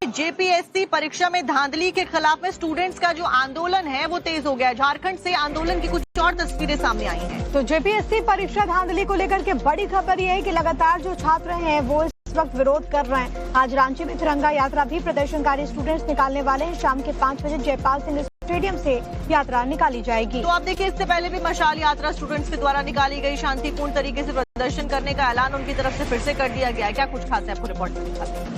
JPSC परीक्षा में धांधली के खिलाफ में स्टूडेंट्स का जो आंदोलन है वो तेज हो गया। झारखंड से आंदोलन की कुछ और तस्वीरें सामने आई हैं। तो जेपीएससी परीक्षा धांधली को लेकर के बड़ी खबर ये है कि लगातार जो छात्र हैं वो इस वक्त विरोध कर रहे हैं। आज रांची में तिरंगा यात्रा भी प्रदर्शनकारी स्टूडेंट्स निकालने वाले हैं। शाम के 5 बजे जयपाल सिंह स्टेडियम से यात्रा निकाली जाएगी। तो आप देखिए, इससे पहले भी मशाल यात्रा स्टूडेंट्स के द्वारा निकाली गई। शांतिपूर्ण तरीके से प्रदर्शन करने का ऐलान उनकी तरफ से फिर से कर दिया गया है। क्या कुछ खास है आपको रिपोर्ट में दिखाते हैं।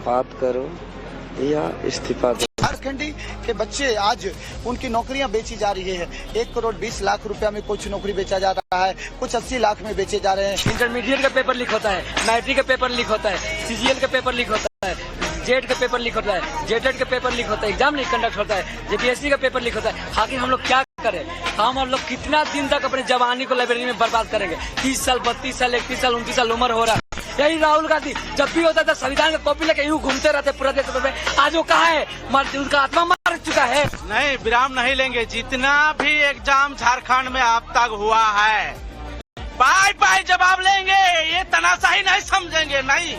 बात करो या इस्तीफा दो। झारखंडी के बच्चे आज उनकी नौकरियां बेची जा रही है। 1 करोड़ 20 लाख रुपया में कुछ नौकरी बेचा जा रहा है, कुछ 80 लाख में बेचे जा रहे हैं। इंटरमीडिएट का पेपर लीक होता है, मैट्रिक का पेपर लीक होता है, सीजीएल का पेपर लीक होता है, जेट का पेपर लीक होता है, जेटेट का पेपर लीक होता है, एग्जाम नहीं कंडक्ट होता है, जेपीएससी का पेपर लीक होता है। आखिर हम लोग क्या करें? हम लोग कितना दिन तक अपने जवानी को लाइब्रेरी में बर्बाद करेंगे? 30 साल, 32 साल, 31 साल, 29 साल उम्र हो रहा है। यही राहुल गांधी जब भी होता था संविधान का कॉपी लेके यूं घूमते रहते पूरा देश में। आज वो कहाँ है? उनका आत्मा मर चुका है। नहीं, विराम नहीं लेंगे। जितना भी एग्जाम झारखंड में अब तक हुआ है, बाय बाय जवाब लेंगे। ये तनाशाही नहीं समझेंगे। नहीं,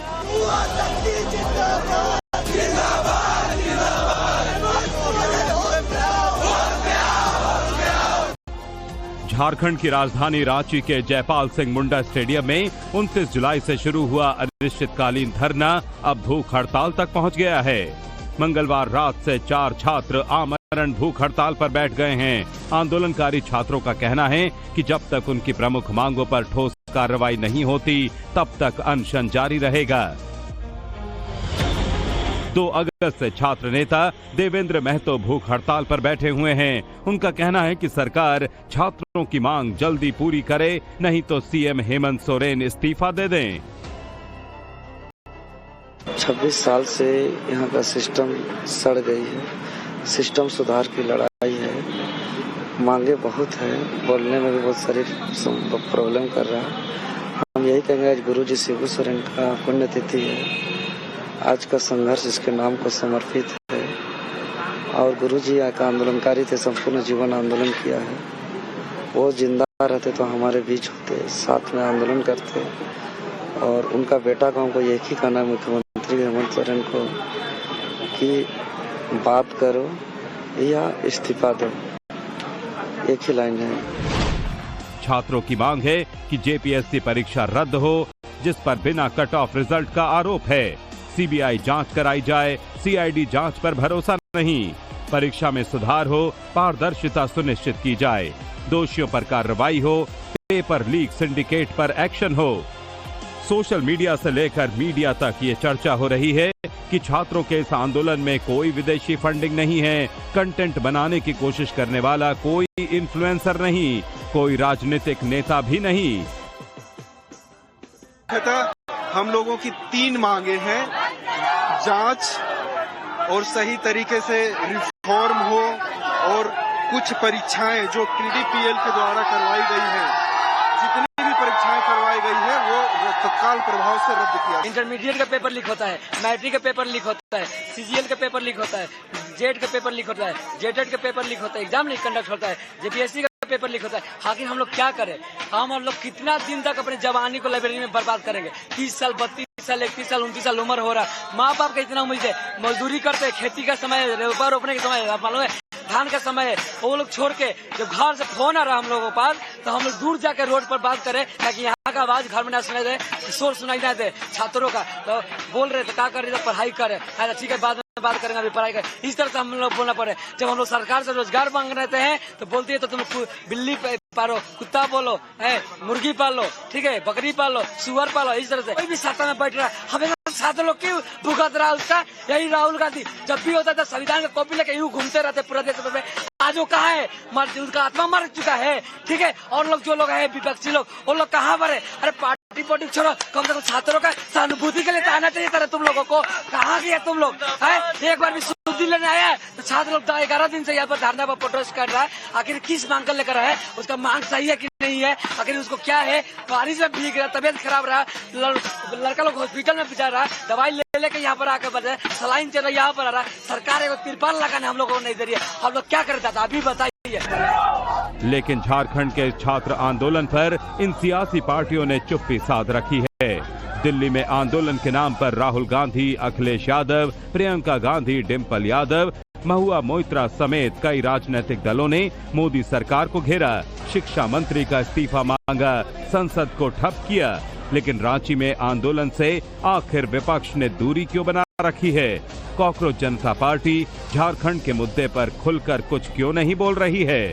झारखंड की राजधानी रांची के जयपाल सिंह मुंडा स्टेडियम में 29 जुलाई से शुरू हुआ अनिश्चितकालीन धरना अब भूख हड़ताल तक पहुंच गया है। मंगलवार रात से 4 छात्र आमरण भूख हड़ताल पर बैठ गए हैं। आंदोलनकारी छात्रों का कहना है कि जब तक उनकी प्रमुख मांगों पर ठोस कार्रवाई नहीं होती तब तक अनशन जारी रहेगा। 2 अगस्त से छात्र नेता देवेंद्र महतो भूख हड़ताल पर बैठे हुए हैं। उनका कहना है कि सरकार छात्रों की मांग जल्दी पूरी करे, नहीं तो सीएम हेमंत सोरेन इस्तीफा दे दें। 26 साल से यहाँ का सिस्टम सड़ गई है। सिस्टम सुधार की लड़ाई है। मांगे बहुत है, बोलने में भी बहुत सारी प्रॉब्लम कर रहा है। हम यही कहेंगे, आज गुरुजी शिबू सोरेन का पुण्यतिथि है। आज का संघर्ष इसके नाम को समर्पित है। और गुरुजी का आंदोलनकारी थे, संपूर्ण जीवन आंदोलन किया है। वो जिंदा रहते तो हमारे बीच होते, साथ में आंदोलन करते। और उनका बेटा को हमको एक ही कहना है मुख्यमंत्री हेमंत सोरेन को कि बात करो या इस्तीफा दो। एक ही लाइन है। छात्रों की मांग है कि जेपीएससी परीक्षा रद्द हो, जिस पर बिना कट ऑफ रिजल्ट का आरोप है। सीबीआई जांच कराई जाए, सीआईडी जांच पर भरोसा नहीं। परीक्षा में सुधार हो, पारदर्शिता सुनिश्चित की जाए, दोषियों पर कार्रवाई हो, पेपर लीक सिंडिकेट पर एक्शन हो। सोशल मीडिया से लेकर मीडिया तक ये चर्चा हो रही है कि छात्रों के इस आंदोलन में कोई विदेशी फंडिंग नहीं है, कंटेंट बनाने की कोशिश करने वाला कोई इन्फ्लुएंसर नहीं, कोई राजनीतिक नेता भी नहीं। हम लोगों की 3 मांगे हैं। जांच और सही तरीके से रिफॉर्म हो, और कुछ परीक्षाएं जो पीडीपीएल के द्वारा करवाई गई हैं, जितनी भी परीक्षाएं करवाई गई है वो तत्काल प्रभाव से रद्द किया। इंटरमीडिएट का पेपर लीक होता है, मैट्रिक का पेपर लीक होता है, सीजीएल का पेपर लीक होता है, जेट का पेपर लीक होता है, जेटेट का पेपर लीक होता है, एग्जाम नहीं कंडक्ट होता है, जेपीएससी पेपर लीक होता है। आखिर हम लोग क्या करें? हम लोग कितना दिन तक अपने जवानी को लाइब्रेरी में बर्बाद करेंगे? 30 साल, 32 साल, 31 साल, 29 साल उम्र हो रहा है। माँ बाप का इतना उम्मीद है, मजदूरी करते, खेती का समय, रोपा रोपने का समय, मालूम है धान का समय है, वो लोग छोड़ के जब घर से फोन आ रहा हम लोगों के पास, तो हम लोग दूर जाकर रोड पर बात करें ताकि यहाँ का आवाज घर में ना सुनाई दे, शोर सुनाई ना दे छात्रों का। तो बोल रहे थे क्या कर रहे थे? पढ़ाई करे। ठीक है, बाद में बात करेंगे, अभी पढ़ाई करें। इस तरह से हम लोग बोलना पड़े। जब हम लोग सरकार से रोजगार मांग रहे हैं तो बोलती है तो तुम बिल्ली पालो, कुत्ता बोलो, मुर्गी पालो, ठीक है, बकरी पालो, सुअर पालो। इस तरह से कोई भी सत्ता में बैठ रहा है, हमें छात्र लोग क्यों भुगत रहा है उसका? यही राहुल गांधी जब भी होता था संविधान का कॉपी लेके यूं घूमते रहते पूरा देश में। आज वो कहाँ है? उनका आत्मा मर चुका है। ठीक है, और लोग जो लोग है विपक्षी लोग, वो लोग कहाँ पर है? अरे पार्टी छोड़ो, कम से कम छात्रों का सहानुभूति के लिए जाना चाहिए था तुम लोगों को। कहाँ गए तुम लोग? एक बार भी शुद्धि लेने आया तो छात्र लोग 11 दिन से यहाँ पर धरना पर प्रोटेस्ट कर रहा है। आखिर किस मांग कर लेकर है? उसका मांग सही है कि नहीं है? आखिर उसको क्या है? बारिश में भीग रहा, तबियत खराब रहा, लड़का लोग हॉस्पिटल में जा रहा है, दवाई ले लेकर यहाँ पर आकर बजे सलाइन चल रहा, यहाँ पर आ रहा। सरकार एक तिरपाल लगाने हम लोगों को नहीं दे रही है। हम लोग क्या करता था अभी बताइए। लेकिन झारखंड के छात्र आंदोलन पर इन सियासी पार्टियों ने चुप्पी साध रखी है। दिल्ली में आंदोलन के नाम पर राहुल गांधी, अखिलेश यादव, प्रियंका गांधी, डिंपल यादव, महुआ मोइत्रा समेत कई राजनीतिक दलों ने मोदी सरकार को घेरा, शिक्षा मंत्री का इस्तीफा मांगा, संसद को ठप किया। लेकिन रांची में आंदोलन से आखिर विपक्ष ने दूरी क्यों बना रखी है? कॉकरोच जनता पार्टी झारखंड के मुद्दे पर खुलकर कुछ क्यों नहीं बोल रही है?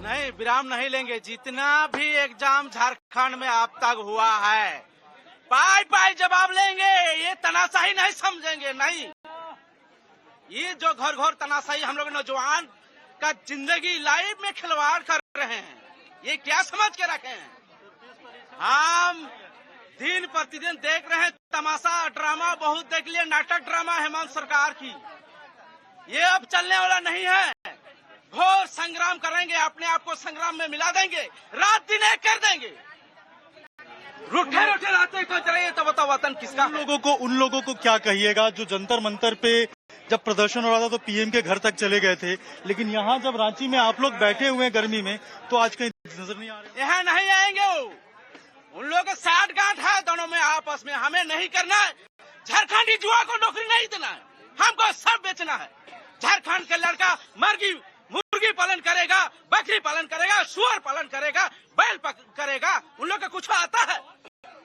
नहीं, विराम नहीं लेंगे। जितना भी एग्जाम झारखंड में अब तक हुआ है, पाई पाई जवाब लेंगे। ये तनाशाही नहीं समझेंगे। नहीं, ये जो घर घर तनाशाही हम लोग नौजवान का जिंदगी लाइफ में खिलवाड़ कर रहे हैं, ये क्या समझ के रखे हैं? हम दिन प्रतिदिन देख रहे हैं तमाशा, ड्रामा बहुत देख लिए, नाटक ड्रामा हेमंत सरकार की। ये अब चलने वाला नहीं है। घोर संग्राम करेंगे, अपने आप को संग्राम में मिला देंगे, रात दिन एक कर देंगे। रूठे रूठे रातें को चलेंगे तो बताओ वतन किसका? उन लोगों को क्या कहिएगा जो जंतर मंतर पे जब प्रदर्शन हो रहा था तो पीएम के घर तक चले गए थे, लेकिन यहाँ जब रांची में आप लोग बैठे हुए हैं गर्मी में तो आज कहीं नजर नहीं आ रहे। यहाँ नहीं आएंगे वो। उन लोगों का साठ गांठ है दोनों में आपस में। हमें नहीं करना है। झारखंडी युवा को नौकरी नहीं देना है। हमको सब बेचना है। झारखंड का लड़का मुर्गी पालन करेगा, बकरी पालन करेगा, सुअर पालन करेगा, बैल करेगा। उन लोग का कुछ आता है?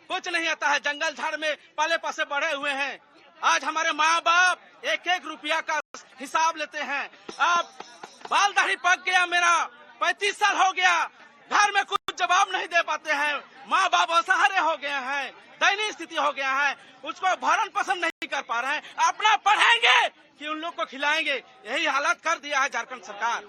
कुछ नहीं आता है। जंगल झाड़ में पाले पासे बढ़े हुए हैं। आज हमारे माँ बाप एक एक रुपया का हिसाब लेते हैं। अब बाल दाढ़ी पक गया, मेरा 35 साल हो गया, घर में कुछ जवाब नहीं दे पाते हैं। माँ बाप असहारे हो गए हैं, दयनीय स्थिति हो गया है, उसको भरण पोषण नहीं कर पा रहे हैं। अपना पढ़ाएंगे कि उन लोग को खिलाएंगे? यही हालत कर दिया है झारखंड सरकार।